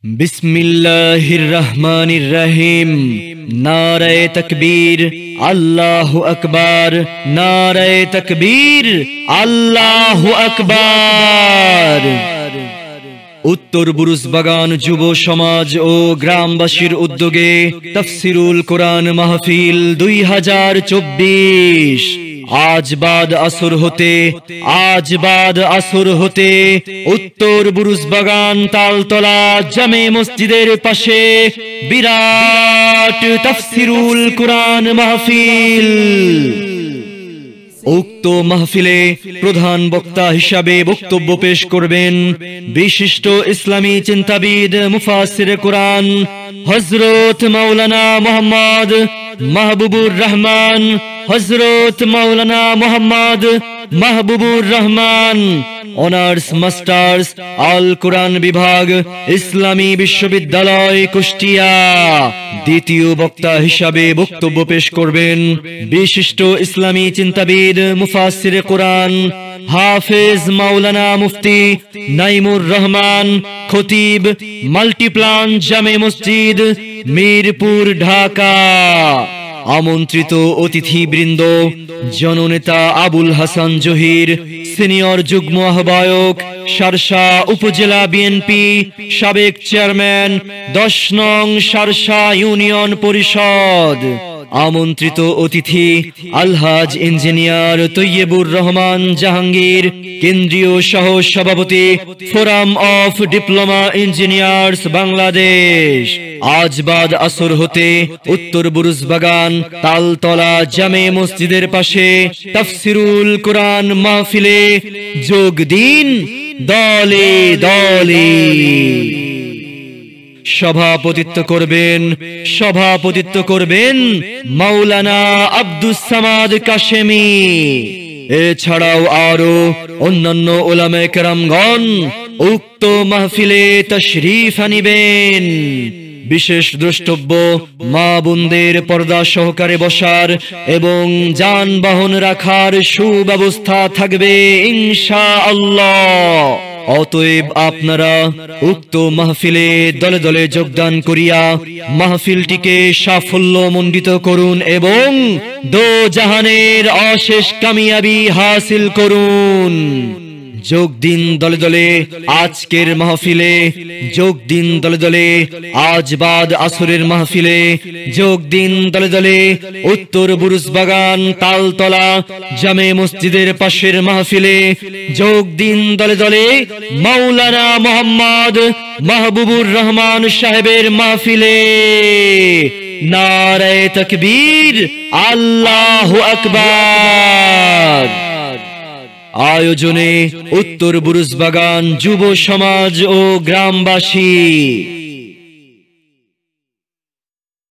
बिस्मिल्लाहिर रहमानिर रहीम। नारे तकबीर, अल्लाहु अकबर। नारे तकबीर, अल्लाहु अकबर। उत्तर बुरुजबागान जुब समाज ओ ग्रामबासीर उद्योगे तफसिरुल कुरान महफिल 2024 आज बाद असर होते उत्तर बुरुजबागान तालतला জামে মসজিদের পাশে বিরাট তফসিরুল কুরআন মাহফিল। উক্ত মাহফিলে প্রধান বক্তা হিসাবে বক্তব্য পেশ করবেন বিশিষ্ট ইসলামী চিন্তাবিদ মুফাসসির কুরআন হযরত মাওলানা মুহাম্মদ মাহবুবুর রহমান। হযরত মাওলানা মুহাম্মদ মাহবুবুর রহমান অনার্স মাস্টার্স আল কোরআন বিভাগ, ইসলামী বিশ্ববিদ্যালয় কুষ্টিয়া। দ্বিতীয় বক্তা হিসাবে বক্তব্য পেশ করবেন বিশিষ্ট ইসলামী চিন্তাবিদ মুফাসসির কুরআন হাফেজ মাওলানা মুফতি নাইমুর রহমান, খতিব মাল্টিপ্লান জামে মসজিদ মিরপুর, ঢাকা। আমন্ত্রিত অতিথিবৃন্দ জননেতা আবুল হাসান জহির, সিনিয়র যুগ্ম আহ্বায়ক শার্শা উপজেলা বিএনপি, সাবেক চেয়ারম্যান 10 নং শার্শা ইউনিয়ন পরিষদ। আমন্ত্রিত অতিথি আলহাজ ইঞ্জিনিয়ার তৈয়বুর রহমান জাহাঙ্গীর, কেন্দ্রীয় সহ সভাপতি forum of diploma engineers Bangladesh. আজ বাদ আসর হতে উত্তর বুরুজবাগান তালতলা জামে মসজিদের পাশে তাফসিরুল কুরআন মাহফিলে যোগ দিন দলে দলে। সভাপতিত্ব করবেন মাওলানা আব্দুস সামাদ কাশেমি। এছাড়াও আরো অন্যান্য উলামায়ে কেরামগণ উক্ত মাহফিলে তাশরীফ আনিবেন। বিশেষ দ্রষ্টব্য মা বোনদের পর্দা সহকারে বসার এবং যানবাহন রাখার সুব্যবস্থা থাকবে ইনশাআল্লাহ। অতএব আপনারা উক্ত মাহফিলে দলে দলে যোগদান করিয়া মাহফিলটিকে সাফল্যমণ্ডিত করুন এবং দোজাহানের অশেষ কামিয়াবি হাসিল করুন। যোগ দিন দলে দলে আজকের মাহফিলে, যোগ দিন দলে দলে আজ বাদ আসরের মাহফিলে, যোগ দিন দলে দলে উত্তর বুরুজবাগান তালতলা জামে মসজিদের পাশের মাহফিলে, যোগ দিন দলে দলে মাওলানা মুহাম্মদ মাহবুবুর রহমান সাহেবের মাহফিলে। নারে তাকবীর, আল্লাহু আকবার। আয়োজনে উত্তর বুরুজবাগান যুব সমাজ ও গ্রামবাসী।